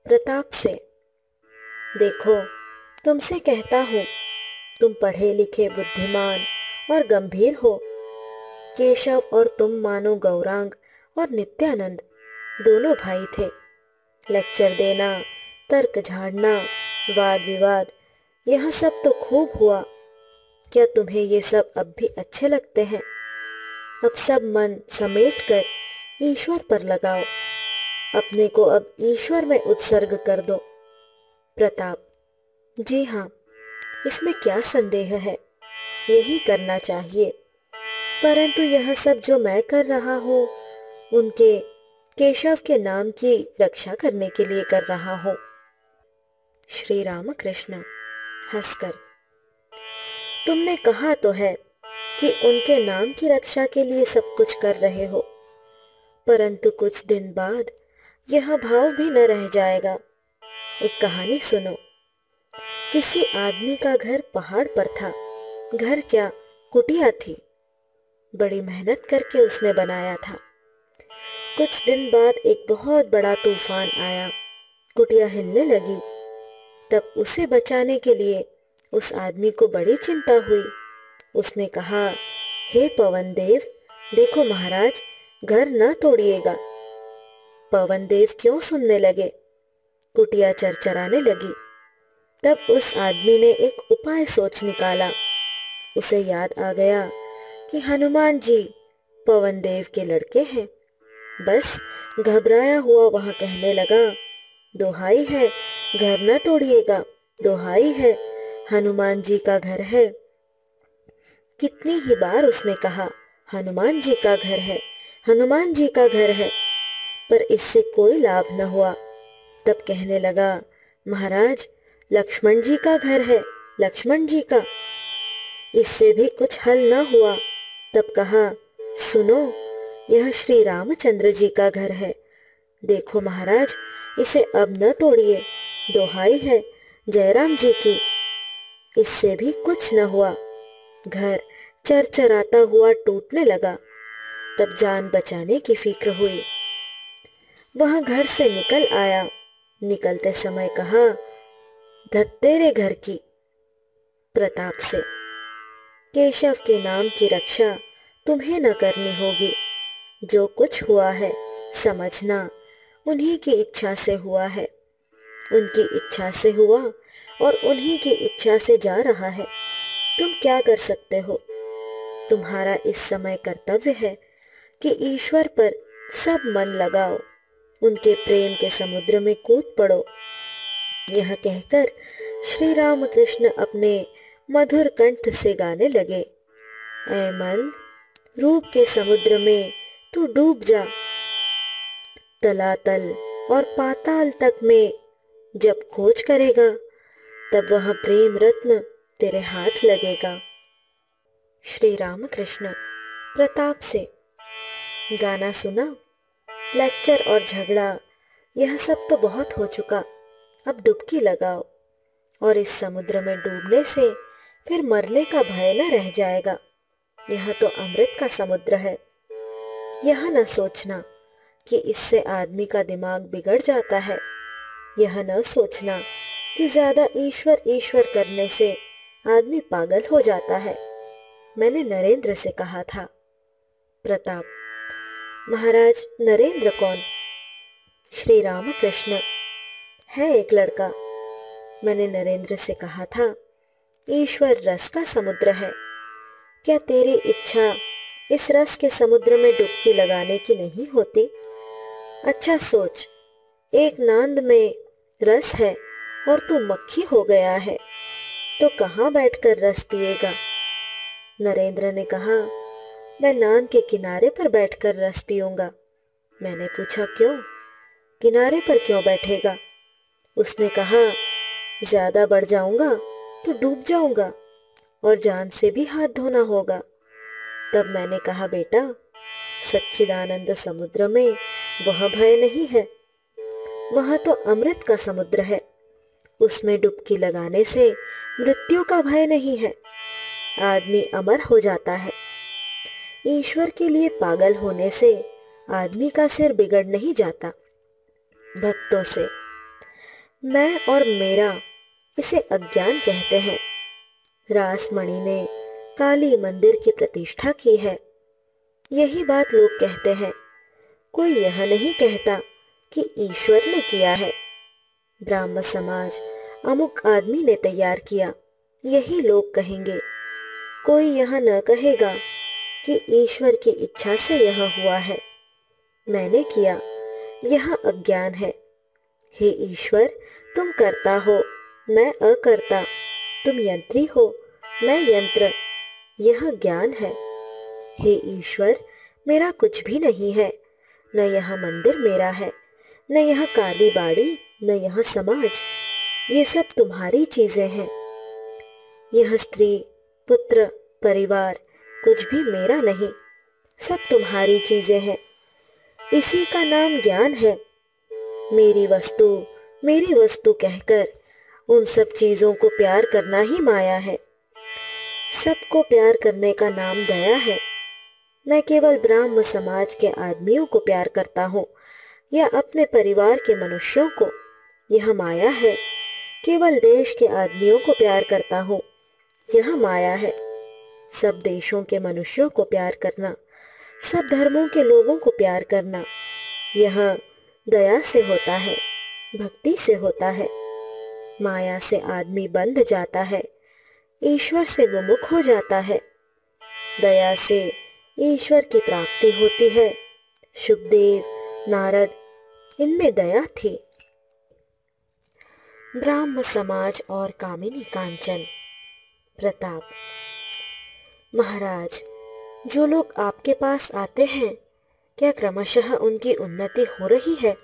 प्रताप से, देखो, तुमसे कहता हूँ, तुम पढ़े लिखे बुद्धिमान और गंभीर हो। केशव और तुम मानो गौरांग और नित्यानंद दोनों भाई थे। लेक्चर देना, तर्क झाड़ना, वाद विवाद, यह सब तो खूब हुआ। क्या तुम्हें ये सब अब भी अच्छे लगते हैं? अब सब मन समेट कर ईश्वर पर लगाओ। अपने को अब ईश्वर में उत्सर्ग कर दो। प्रताप, जी हाँ, इसमें क्या संदेह है, यही करना चाहिए। परंतु यह सब जो मैं कर रहा हूँ, उनके, केशव के नाम की रक्षा करने के लिए कर रहा हूँ। श्री रामकृष्ण हंसकर, तुमने कहा तो है कि उनके नाम की रक्षा के लिए सब कुछ कर रहे हो, परंतु कुछ दिन बाद यह भाव भी न रह जाएगा। एक कहानी सुनो। किसी आदमी का घर पहाड़ पर था। घर क्या, कुटिया थी। बड़ी मेहनत करके उसने बनाया था। कुछ दिन बाद एक बहुत बड़ा तूफान आया, कुटिया हिलने लगी। तब उसे बचाने के लिए उस आदमी को बड़ी चिंता हुई। उसने कहा, हे पवन देव, देखो महाराज, घर न तोड़िएगा। पवन देव क्यों सुनने लगे? कुटिया चरचराने लगी। तब उस आदमी ने एक उपाय सोच निकाला। उसे याद आ गया कि हनुमान जी पवन देव के लड़के हैं। बस घबराया हुआ वहां कहने लगा, दोहाई है, घर न तोड़िएगा, दोहाई है, हनुमान जी का घर है। कितनी ही बार उसने कहा, हनुमान जी का घर है, हनुमान जी का घर है, पर इससे कोई लाभ न हुआ। तब कहने लगा, महाराज, लक्ष्मण जी का घर है, लक्ष्मण जी का। इससे भी कुछ हल न हुआ। तब कहा, सुनो, यह श्री रामचंद्र जी का घर है, देखो महाराज, इसे अब न तोड़िए, दोहाई है जयराम जी की। इससे भी कुछ न हुआ। घर चरचराता हुआ टूटने लगा। तब जान बचाने की फिक्र हुई। वह घर से निकल आया। निकलते समय कहा, धत तेरे घर की। प्रताप से, केशव के नाम की रक्षा तुम्हें न करनी होगी। जो कुछ हुआ है समझना उन्हीं की इच्छा से हुआ है, उनकी इच्छा से हुआ और उन्हीं की इच्छा से जा रहा है। तुम क्या कर सकते हो? तुम्हारा इस समय कर्तव्य है कि ईश्वर पर सब मन लगाओ, उनके प्रेम के समुद्र में कूद पड़ो। यह कहकर श्री रामकृष्ण अपने मधुर कंठ से गाने लगे, ऐ मन, रूप के समुद्र में तू डूब जा। तलातल और पाताल तक में जब खोज करेगा, तब वह प्रेम रत्न तेरे हाथ लगेगा। श्री रामकृष्ण प्रताप से। गाना सुना, लेक्चर और झगड़ा, यह सब तो बहुत हो चुका। अब डुबकी लगाओ और इस समुद्र में डूबने से फिर मरने का भय न रह जाएगा। यह तो अमृत का समुद्र है। यह न सोचना कि इससे आदमी का दिमाग बिगड़ जाता है। यह न सोचना कि ज्यादा ईश्वर ईश्वर करने से आदमी पागल हो जाता है। मैंने नरेंद्र से कहा था। प्रताप, महाराज, नरेंद्र कौन? श्री रामकृष्ण, है एक लड़का। मैंने नरेंद्र से कहा था, ईश्वर रस का समुद्र है। क्या तेरी इच्छा इस रस के समुद्र में डुबकी लगाने की नहीं होती? अच्छा सोच, एक नांद में रस है और तू मक्खी हो गया है, तो कहाँ बैठकर रस पिएगा? नरेंद्र ने कहा, मैं नांद के किनारे पर बैठकर रस पीऊंगा। मैंने पूछा, क्यों? किनारे पर क्यों बैठेगा? उसने कहा, ज्यादा बढ़ जाऊंगा तो डूब जाऊंगा और जान से भी हाथ धोना होगा। तब मैंने कहा, बेटा, सच्चिदानंद समुद्र में वह भय नहीं है, वह तो अमृत का समुद्र है। उसमें डुबकी लगाने से मृत्यु का भय नहीं है, आदमी अमर हो जाता है। ईश्वर के लिए पागल होने से आदमी का सिर बिगड़ नहीं जाता। भक्तों से मैं और मेरा, इसे अज्ञान कहते हैं। रासमणि ने काली मंदिर की प्रतिष्ठा की है, यही बात लोग कहते हैं। कोई यह नहीं कहता कि ईश्वर ने किया है। ब्राह्म समाज अमुक आदमी ने तैयार किया, यही लोग कहेंगे। कोई यह न कहेगा कि ईश्वर की इच्छा से यह हुआ है, मैंने किया, यह अज्ञान है। हे ईश्वर, तुम करता हो, मैं अकर्ता, तुम यंत्री हो, मैं यंत्र, यह ज्ञान है। हे ईश्वर, मेरा कुछ भी नहीं है, न यह मंदिर मेरा है, न यह काली बाड़ी, न यह समाज, ये सब तुम्हारी चीजें हैं। यह स्त्री, पुत्र, परिवार कुछ भी मेरा नहीं, सब तुम्हारी चीजें हैं। इसी का नाम ज्ञान है। मेरी वस्तु कहकर उन सब चीजों को प्यार करना ही माया है। सबको प्यार करने का नाम दया है। मैं केवल ब्राह्म समाज के आदमियों को प्यार करता हूँ या अपने परिवार के मनुष्यों को, यह माया है। केवल देश के आदमियों को प्यार करता हूँ, यह माया है। सब देशों के मनुष्यों को प्यार करना, सब धर्मों के लोगों को प्यार करना, यह दया से होता है, भक्ति से होता है। माया से आदमी बंध जाता है, ईश्वर से विमुख हो जाता है। दया से ईश्वर की प्राप्ति होती है। शुकदेव, नारद, इनमें दया थी। ब्राह्म समाज और कामिनी कांचन। प्रताप, महाराज, जो लोग आपके पास आते हैं, क्या क्रमशः उनकी उन्नति हो रही है?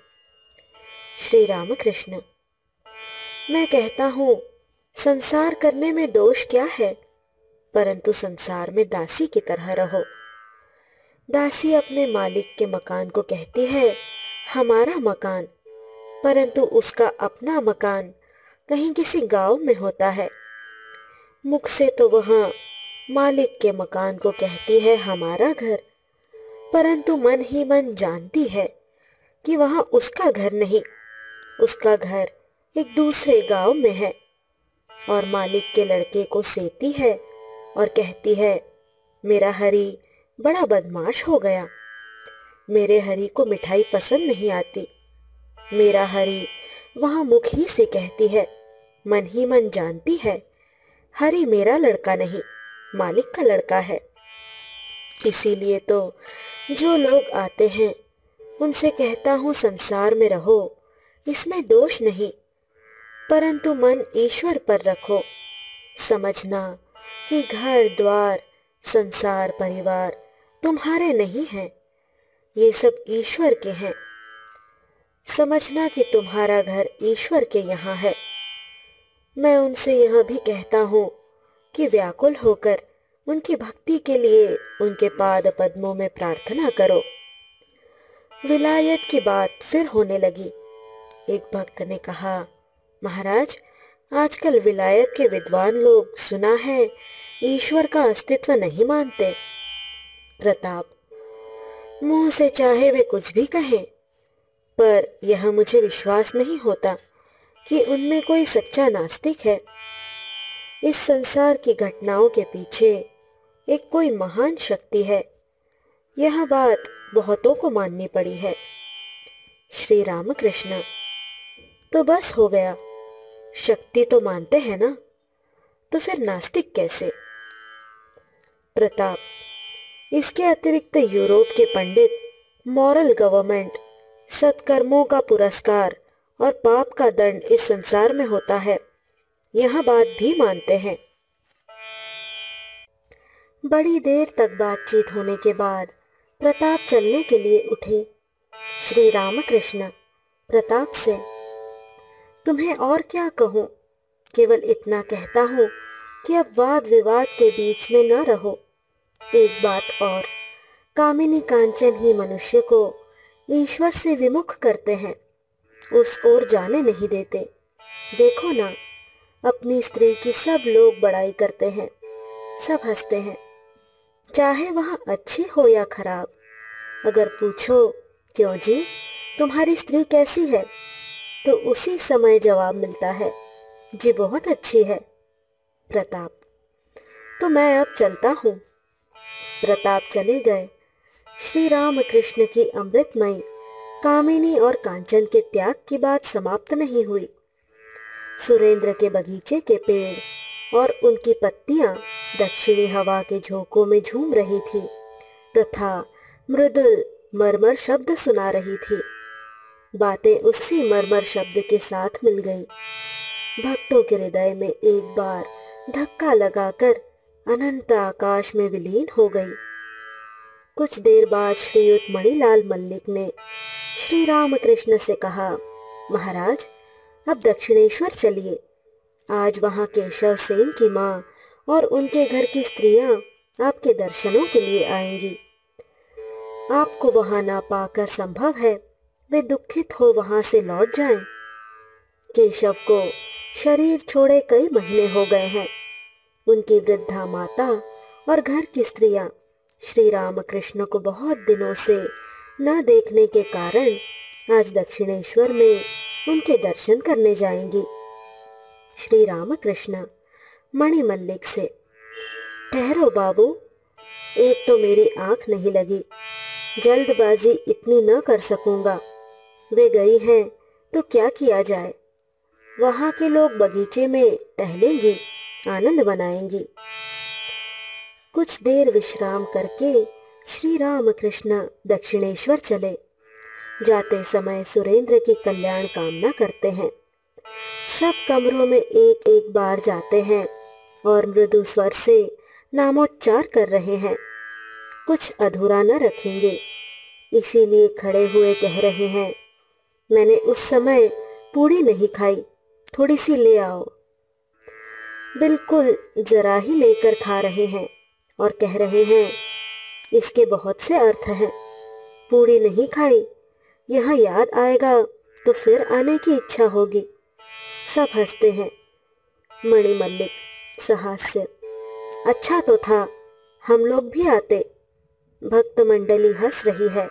श्री रामकृष्ण, मैं कहता हूँ, संसार करने में दोष क्या है, परंतु संसार में दासी की तरह रहो। दासी अपने मालिक के मकान को कहती है, हमारा मकान, परंतु उसका अपना मकान कहीं किसी गांव में होता है। मुख से तो वह मालिक के मकान को कहती है, हमारा घर, परंतु मन ही मन जानती है कि वह उसका घर नहीं, उसका घर एक दूसरे गांव में है। और मालिक के लड़के को सेती है और कहती है, मेरा हरी बड़ा बदमाश हो गया, मेरे हरी को मिठाई पसंद नहीं आती। मेरा हरी वहां मुख ही से कहती है, मन ही मन जानती है, हरी मेरा लड़का नहीं, मालिक का लड़का है। इसीलिए तो जो लोग आते हैं उनसे कहता हूँ, संसार में रहो, इसमें दोष नहीं, परंतु मन ईश्वर पर रखो। समझना कि घर द्वार, संसार, परिवार तुम्हारे नहीं हैं, ये सब ईश्वर के हैं। समझना कि तुम्हारा घर ईश्वर के यहाँ है। मैं उनसे यह भी कहता हूँ कि व्याकुल होकर उनकी भक्ति के लिए उनके पाद पद्मों में प्रार्थना करो। विलायत की बात फिर होने लगी। एक भक्त ने कहा, महाराज, आजकल विलायत के विद्वान लोग, सुना है, ईश्वर का अस्तित्व नहीं मानते। प्रताप, मुंह से चाहे वे कुछ भी कहें, पर यह मुझे विश्वास नहीं होता कि उनमें कोई सच्चा नास्तिक है। इस संसार की घटनाओं के पीछे एक कोई महान शक्ति है, यह बात बहुतों को माननी पड़ी है। श्री रामकृष्ण, तो बस हो गया, शक्ति तो मानते हैं ना, तो फिर नास्तिक कैसे? प्रताप, इसके अतिरिक्त यूरोप के पंडित मॉरल गवर्नमेंट, सत्कर्मों का पुरस्कार और पाप का दंड इस संसार में होता है, यह बात भी मानते हैं। बड़ी देर तक बातचीत होने के बाद प्रताप चलने के लिए उठे। श्री रामकृष्ण प्रताप से, तुम्हें और क्या कहूँ, केवल इतना कहता हूँ कि अब वाद विवाद के बीच में न रहो। एक बात और, कामिनी कांचन ही मनुष्य को ईश्वर से विमुख करते हैं, उस ओर जाने नहीं देते। देखो ना, अपनी स्त्री की सब लोग बड़ाई करते हैं, सब हंसते हैं, चाहे वह अच्छी हो या खराब। अगर पूछो क्यों जी, तुम्हारी स्त्री कैसी है, तो उसी समय जवाब मिलता है, जी बहुत अच्छी है। प्रताप, तो मैं अब चलता हूँ। प्रताप चले गए। श्री रामकृष्ण की अमृतमयी कामिनी और कांचन के त्याग की बात समाप्त नहीं हुई। सुरेंद्र के बगीचे के पेड़ और उनकी पत्तियां दक्षिणी हवा के झोंकों में झूम रही थी तथा मृदुल मरमर शब्द सुना रही थी। बातें उसी मरमर शब्द के साथ मिल गई। भक्तों के हृदय में एक बार धक्का लगाकर अनंत आकाश में विलीन हो गई। कुछ देर बाद श्रीयुत मणिलाल मल्लिक ने श्री रामकृष्ण से कहा, महाराज अब दक्षिणेश्वर चलिए। आज वहां केशव सेन की माँ और उनके घर की स्त्रियां आपके दर्शनों के लिए आएंगी। आपको वहां ना पाकर संभव है वे दुखित हो वहां से लौट जाएं। केशव को शरीर छोड़े कई महीने हो गए हैं। उनकी वृद्धा माता और घर की स्त्रियां श्री रामकृष्ण को बहुत दिनों से न देखने के कारण आज दक्षिणेश्वर में उनके दर्शन करने जाएंगी। श्री रामकृष्ण मणि मल्लिक से, ठहरो बाबू, एक तो मेरी आंख नहीं लगी, जल्दबाजी इतनी न कर सकूंगा। वे गई हैं तो क्या किया जाए, वहां के लोग बगीचे में टहलेंगी, आनंद मनाएंगी। कुछ देर विश्राम करके श्री रामकृष्ण दक्षिणेश्वर चले। जाते समय सुरेंद्र की कल्याण कामना करते हैं। सब कमरों में एक एक बार जाते हैं और मृदु स्वर से नामोच्चार कर रहे हैं। कुछ अधूरा न रखेंगे, इसीलिए खड़े हुए कह रहे हैं, मैंने उस समय पूड़ी नहीं खाई, थोड़ी सी ले आओ। बिल्कुल जरा ही लेकर खा रहे हैं और कह रहे हैं, इसके बहुत से अर्थ हैं। पूड़ी नहीं खाई, यह याद आएगा तो फिर आने की इच्छा होगी। सब हंसते हैं। मणि मल्लिक सहास्य, अच्छा तो था, हम लोग भी आते। भक्त मंडली हंस रही है।